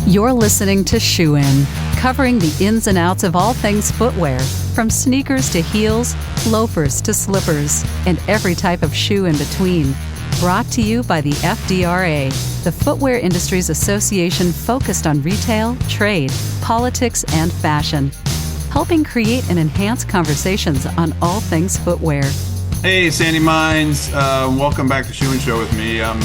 You're listening to Shoe In, covering the ins and outs of all things footwear, from sneakers to heels, loafers to slippers, and every type of shoe in between. Brought to you by the FDRA, the Footwear Industries Association focused on retail, trade, politics, and fashion, helping create and enhance conversations on all things footwear. Hey, Sandi Mines. Welcome back to Shoe and Show with me. I'm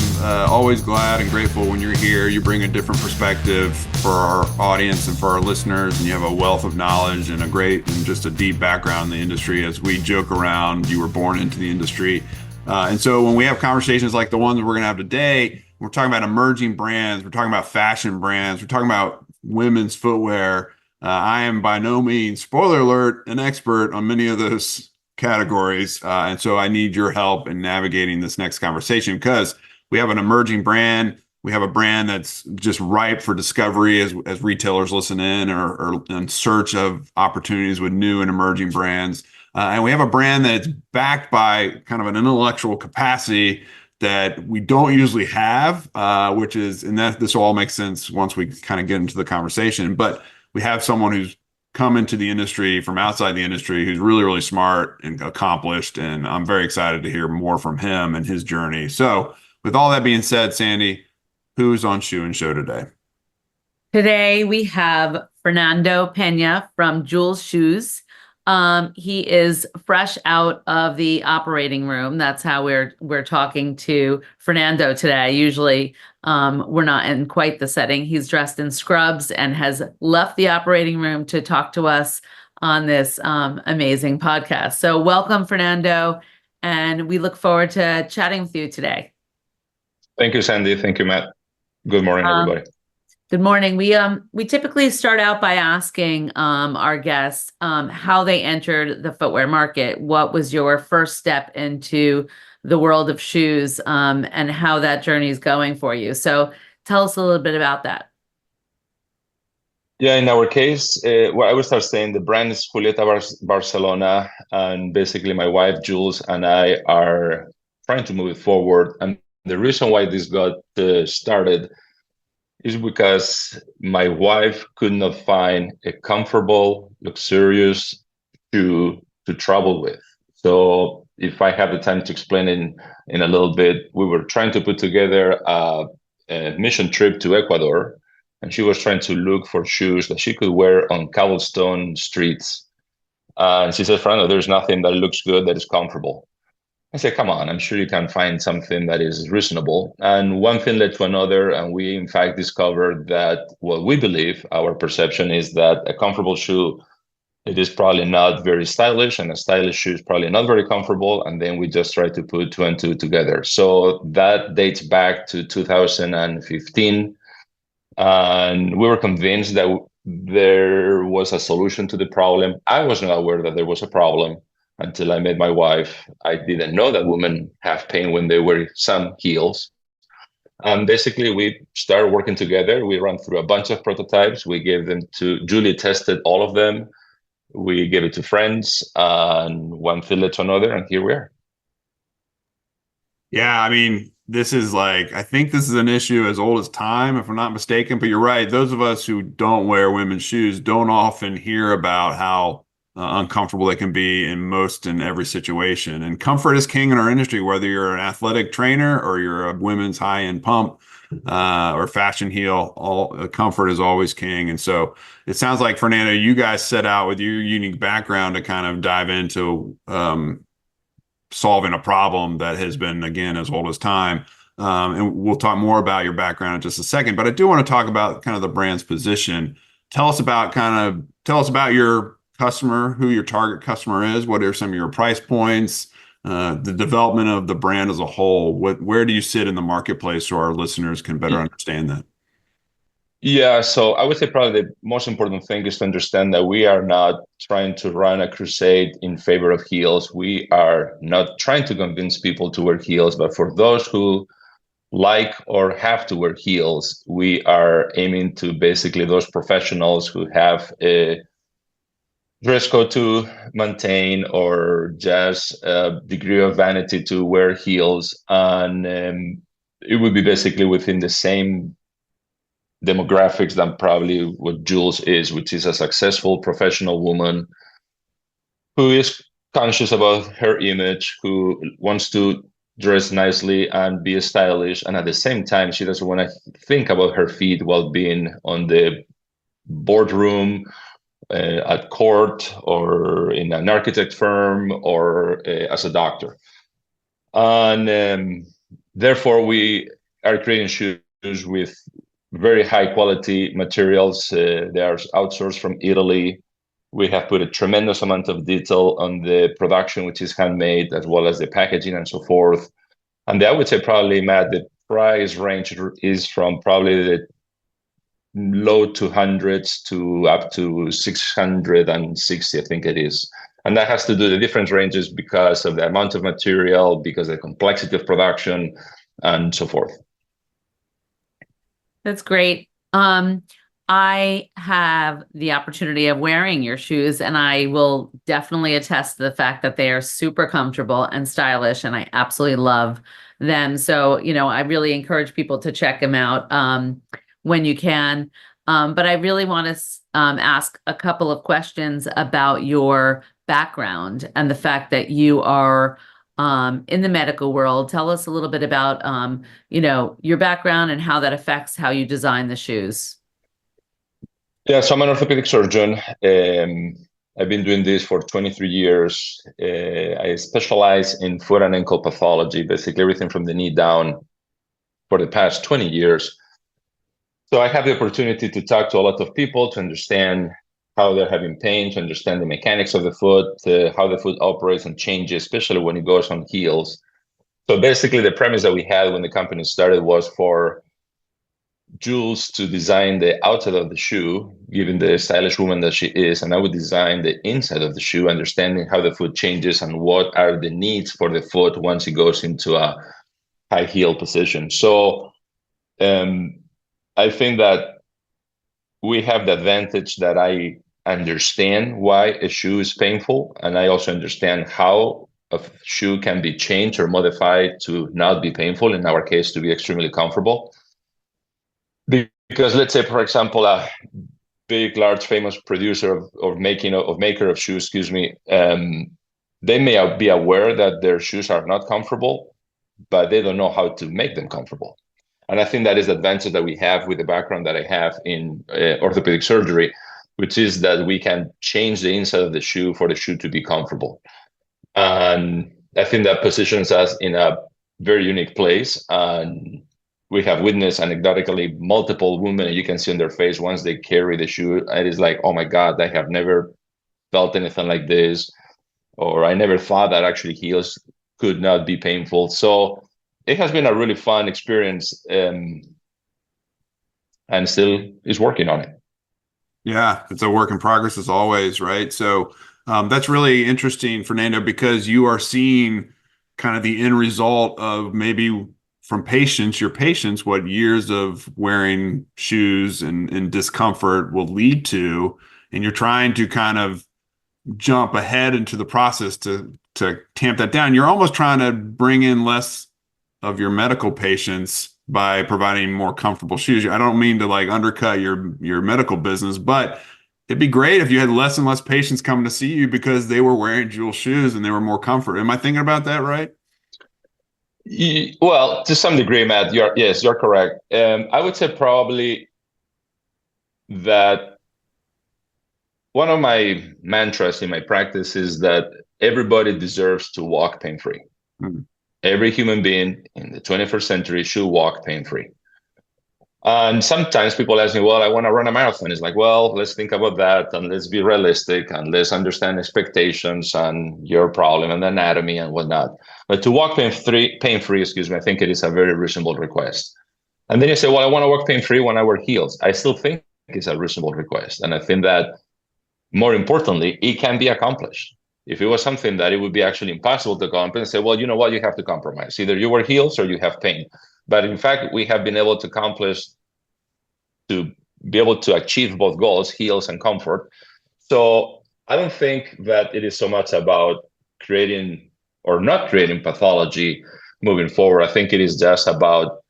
always glad and grateful when you're here. You bring a different perspective for our audience and for our listeners, and you have a wealth of knowledge and a great and just a deep background in the industry. As we joke around, you were born into the industry. And so when we have conversations like the ones we're going to have today, we're talking about emerging brands, we're talking about fashion brands, we're talking about women's footwear. I am by no means, spoiler alert, an expert on many of those categories. And so I need your help in navigating this next conversation, because we have an emerging brand. We have a brand that's just ripe for discovery as retailers listen in or in search of opportunities with new and emerging brands. And we have a brand that's backed by kind of an intellectual capacity that we don't usually have, which is, and that this will all make sense once we kind of get into the conversation. But we have someone who's come into the industry from outside the industry who's really, really smart and accomplished. And I'm very excited to hear more from him and his journey. So with all that being said, Sandi, who's on Shoe and Show today? Today we have Fernando Pena from Jules Shoes. He is fresh out of the operating room. That's how we're talking to Fernando today. Usually we're not in quite the setting. He's dressed in scrubs and has left the operating room to talk to us on this amazing podcast. So welcome, Fernando, and we look forward to chatting with you today. Thank you, Sandi. Thank you, Matt. Good morning, everybody. Good morning. We typically start out by asking our guests how they entered the footwear market. What was your first step into the world of shoes, and how that journey is going for you? So tell us a little bit about that. Yeah, in our case, well, I will start saying the brand is Julieta Barcelona, and basically my wife Jules and I are trying to move it forward. And the reason why this got started is because my wife could not find a comfortable, luxurious shoe to travel with. So if I have the time to explain in a little bit, we were trying to put together a mission trip to Ecuador, and she was trying to look for shoes that she could wear on cobblestone streets. And she said, Fernando, there's nothing that looks good that is comfortable. I said, come on, I'm sure you can find something that is reasonable. And one thing led to another. And we, in fact, discovered that what we believe, our perception is that a comfortable shoe, it is probably not very stylish, and a stylish shoe is probably not very comfortable. And then we just tried to put two and two together. So that dates back to 2015. And we were convinced that there was a solution to the problem. I was not aware that there was a problem until I met my wife. I didn't know that women have pain when they wear some heels. And basically, we started working together. We ran through a bunch of prototypes. We gave them to Julie, tested all of them. We gave it to friends, and one thing led to another, and here we are. Yeah, I mean, I think this is an issue as old as time, if I'm not mistaken. But you're right. Those of us who don't wear women's shoes don't often hear about how uncomfortable they can be in most and every situation. And comfort is king in our industry, whether you're an athletic trainer or you're a women's high-end pump or fashion heel, comfort is always king. And so it sounds like, Fernando, you guys set out with your unique background to kind of dive into solving a problem that has been, again, as old as time. And we'll talk more about your background in just a second, but I do want to talk about kind of the brand's position. Tell us about your customer, who your target customer is. What are some of your price points, the development of the brand as a whole? Where do you sit in the marketplace so our listeners can better understand that? Yeah, so I would say probably the most important thing is to understand that we are not trying to run a crusade in favor of heels. We are not trying to convince people to wear heels, but for those who like or have to wear heels, we are aiming to basically those professionals who have a dress code to maintain or just a degree of vanity to wear heels. And it would be basically within the same demographics than probably what Jules is, which is a successful professional woman who is conscious about her image, who wants to dress nicely and be stylish. And at the same time, she doesn't want to think about her feet while being on the boardroom, at court, or in an architect firm, or as a doctor. And therefore, we are creating shoes with very high quality materials. They are outsourced from Italy. We have put a tremendous amount of detail on the production, which is handmade, as well as the packaging and so forth. And I would say probably, Matt, the price range is from probably the low 200s to up to 660, I think it is. And that has to do the different ranges because of the amount of material, because of the complexity of production, and so forth. That's great. I have the opportunity of wearing your shoes, and I will definitely attest to the fact that they are super comfortable and stylish, and I absolutely love them. So, I really encourage people to check them out when you can. But I really want to ask a couple of questions about your background and the fact that you are in the medical world. Tell us a little bit about, your background and how that affects how you design the shoes. Yeah, so I'm an orthopedic surgeon. I've been doing this for 23 years. I specialize in foot and ankle pathology, basically everything from the knee down for the past 20 years. So I have the opportunity to talk to a lot of people to understand how they're having pain, to understand the mechanics of the foot, how the foot operates and changes, especially when it goes on heels. So basically the premise that we had when the company started was for Jules to design the outside of the shoe, given the stylish woman that she is, and I would design the inside of the shoe, understanding how the foot changes and what are the needs for the foot once it goes into a high heel position. So I think that we have the advantage that I understand why a shoe is painful, and I also understand how a shoe can be changed or modified to not be painful, in our case, to be extremely comfortable. Because let's say, for example, a big, large, famous producer of maker of shoes, they may be aware that their shoes are not comfortable, but they don't know how to make them comfortable. And I think that is the advantage that we have with the background that I have in orthopedic surgery, which is that we can change the inside of the shoe for the shoe to be comfortable. And I think that positions us in a very unique place. And we have witnessed anecdotally multiple women, you can see on their face once they carry the shoe, it is like, oh my God, I have never felt anything like this. Or I never thought that actually heels could not be painful. So it has been a really fun experience, and still is working on it. Yeah, it's a work in progress as always, right? So that's really interesting, Fernando, because you are seeing kind of the end result of maybe from your patients, what years of wearing shoes and discomfort will lead to, and you're trying to kind of jump ahead into the process to tamp that down. You're almost trying to bring in less of your medical patients by providing more comfortable shoes. I don't mean to like undercut your medical business, but it'd be great if you had less and less patients coming to see you because they were wearing Jules shoes and they were more comfort. Am I thinking about that right? Well, to some degree, Matt, you're correct. I would say probably that one of my mantras in my practice is that everybody deserves to walk pain-free. Mm-hmm. Every human being in the 21st century should walk pain-free. And sometimes people ask me, well, I want to run a marathon. It's like, well, let's think about that and let's be realistic and let's understand expectations and your problem and anatomy and whatnot. But to walk pain-free, I think it is a very reasonable request. And then you say, well, I want to walk pain-free when I wear heels. I still think it's a reasonable request. And I think that more importantly, it can be accomplished. If it was something that it would be actually impossible to accomplish, and say, well, you know what, you have to compromise. Either you wear heels or you have pain. But in fact, we have been able to be able to achieve both goals, heels and comfort. So I don't think that it is so much about creating or not creating pathology moving forward. I think it is just about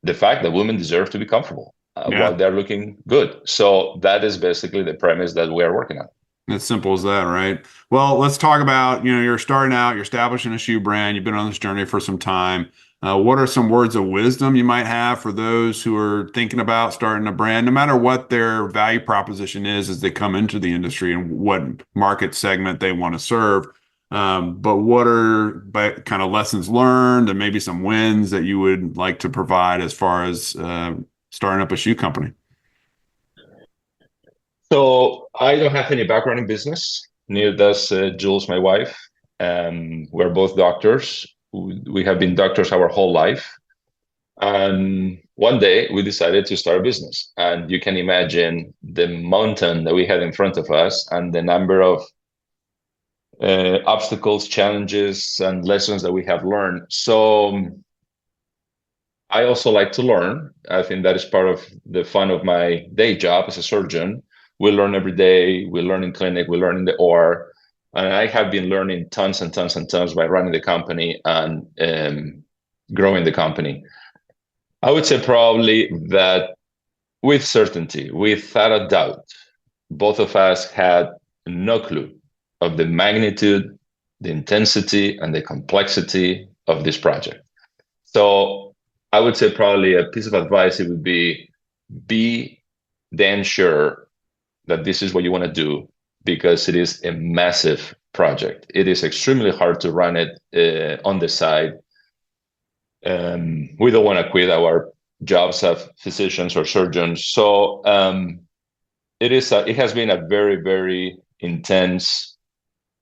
the fact that women deserve to be comfortable. while they're looking good. So that is basically the premise that we are working on. As simple as that, right? Well, let's talk about, you're starting out, you're establishing a shoe brand, you've been on this journey for some time. What are some words of wisdom you might have for those who are thinking about starting a brand, no matter what their value proposition is as they come into the industry and what market segment they want to serve? But what are kind of lessons learned and maybe some wins that you would like to provide as far as starting up a shoe company? So I don't have any background in business. Neither does Jules, my wife. We're both doctors. We have been doctors our whole life. And one day we decided to start a business. And you can imagine the mountain that we had in front of us and the number of obstacles, challenges, and lessons that we have learned. So I also like to learn. I think that is part of the fun of my day job as a surgeon. We learn every day. We learn in clinic. We learn in the OR. And I have been learning tons and tons and tons by running the company and growing the company. I would say probably that with certainty, without a doubt, both of us had no clue of the magnitude, the intensity, and the complexity of this project. So I would say probably a piece of advice, it would be damn sure that this is what you want to do, because it is a massive project. It is extremely hard to run it on the side. We don't want to quit our jobs as physicians or surgeons. So it has been a very, very intense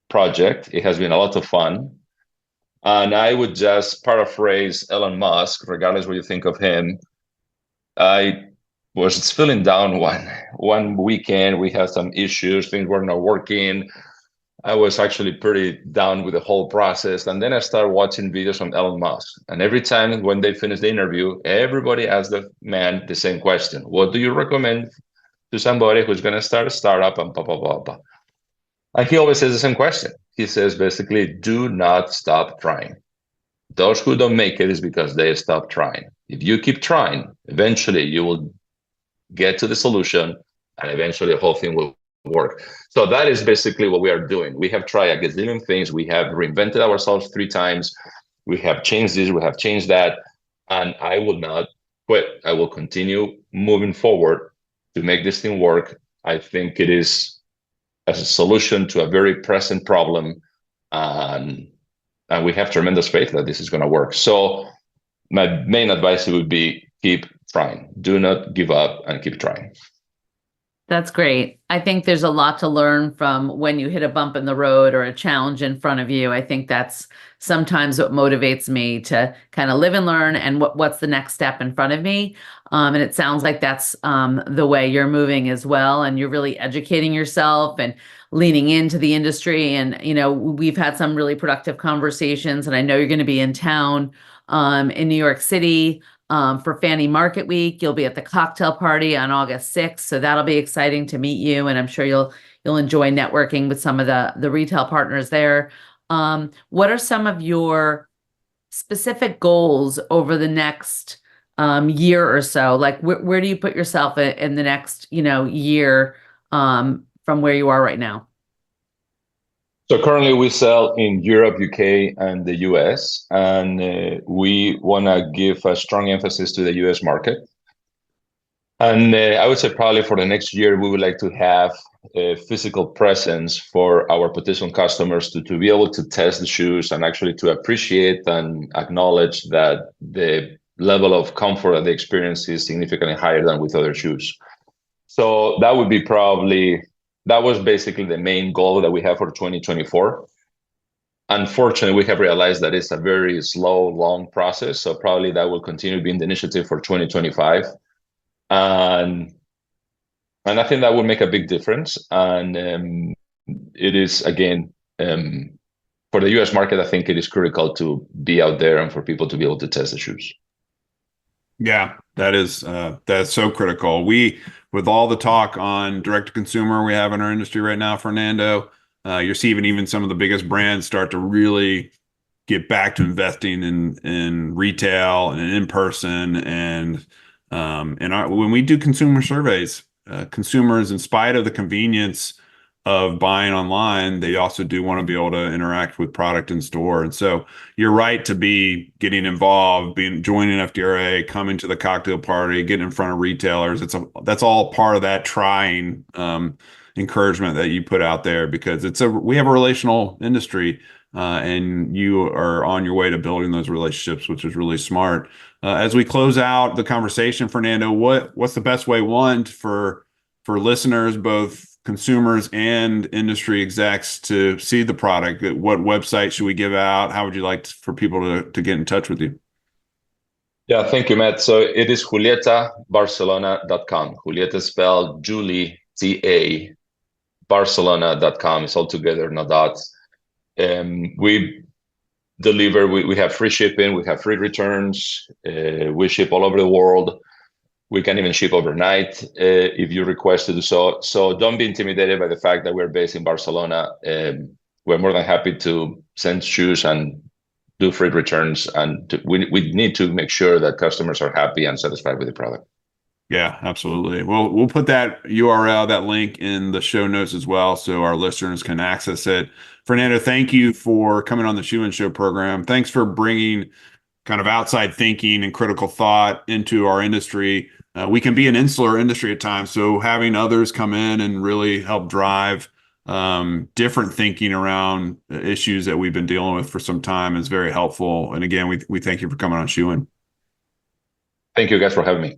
project. It has been a lot of fun. And I would just paraphrase Elon Musk, regardless what you think of him. I was feeling down one weekend. We had some issues, things were not working. I was actually pretty down with the whole process. And then I started watching videos from Elon Musk. And every time when they finished the interview, everybody asked the man the same question. What do you recommend to somebody who's going to start a startup and blah, blah, blah, blah? And he always says the same question. He says, basically, do not stop trying. Those who don't make it is because they stop trying. If you keep trying, eventually you will get to the solution, and eventually the whole thing will work. So that is basically what we are doing. We have tried a gazillion things. We have reinvented ourselves 3 times. We have changed this, we have changed that, and I will not quit. I will continue moving forward to make this thing work. I think it is as a solution to a very present problem, and we have tremendous faith that this is going to work. So my main advice would be keep trying. Do not give up and keep trying. That's great. I think there's a lot to learn from when you hit a bump in the road or a challenge in front of you. I think that's sometimes what motivates me to kind of live and learn and what's the next step in front of me. And it sounds like that's the way you're moving as well. And you're really educating yourself and leaning into the industry. And, we've had some really productive conversations, and I know you're going to be in town in New York City for Fanny Market Week. You'll be at the cocktail party on August 6th. So that'll be exciting to meet you. And I'm sure you'll enjoy networking with some of the retail partners there. What are some of your specific goals over the next year or so? Like where do you put yourself in the next, year from where you are right now? So currently we sell in Europe, UK, and the US, and we want to give a strong emphasis to the US market. And I would say probably for the next year, we would like to have a physical presence for our potential customers to be able to test the shoes and actually to appreciate and acknowledge that the level of comfort that they experience is significantly higher than with other shoes. So that would be that was basically the main goal that we have for 2024. Unfortunately, we have realized that it's a very slow, long process. So probably that will continue being the initiative for 2025. And I think that will make a big difference. And it is, again, for the US market, I think it is critical to be out there and for people to be able to test the shoes. Yeah, that's so critical. With all the talk on direct to consumer we have in our industry right now, Fernando, you're seeing even some of the biggest brands start to really get back to investing in retail and in person, and When we do consumer surveys, consumers, in spite of the convenience of buying online, they also do want to be able to interact with product in store. And so you're right to be getting involved, joining FDRA, coming to the cocktail party, getting in front of retailers. That's all part of that trying encouragement that you put out there, because we have a relational industry, and you are on your way to building those relationships, which is really smart. As we close out the conversation, Fernando, what's the best way, for listeners, both consumers and industry execs, to see the product? What website should we give out? How would you like for people to get in touch with you? Yeah, thank you, Matt. So it is JulietaBarcelona.com. Julieta spelled Julie, T-A, Barcelona.com. It's all together, no dots. We deliver, we have free shipping, we have free returns. We ship all over the world. We can even ship overnight if you request to do so. So don't be intimidated by the fact that we're based in Barcelona. We're more than happy to send shoes and do free returns. And we need to make sure that customers are happy and satisfied with the product. Yeah, absolutely. Well, we'll put that URL, that link, in the show notes as well, so our listeners can access it. Fernando, thank you for coming on the Shoe and Show program. Thanks for bringing kind of outside thinking and critical thought into our industry. We can be an insular industry at times, so having others come in and really help drive different thinking around issues that we've been dealing with for some time is very helpful. And again, we thank you for coming on Shoein. Thank you guys for having me.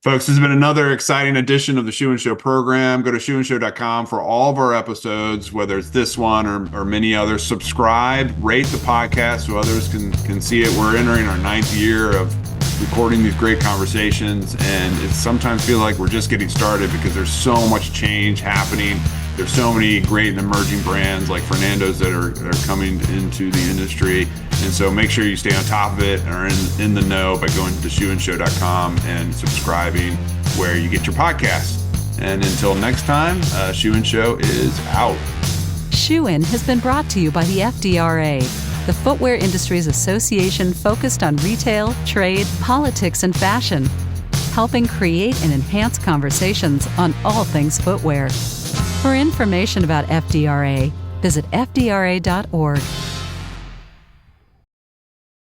Folks, this has been another exciting edition of the Shoe and Show program. Go to shoeandshow.com for all of our episodes, whether it's this one or many others. Subscribe, rate the podcast so others can see it. We're entering our 9th year of recording these great conversations, and it sometimes feels like we're just getting started because there's so much change happening. There's so many great and emerging brands like Fernando's that are coming into the industry. And so make sure you stay on top of it and are in the know by going to shoeandshow.com and subscribing where you get your podcasts. And until next time, Shoe and Show is out. Shoein has been brought to you by the FDRA, the Footwear Industries Association focused on retail, trade, politics, and fashion, helping create and enhance conversations on all things footwear. For information about FDRA, visit fdra.org.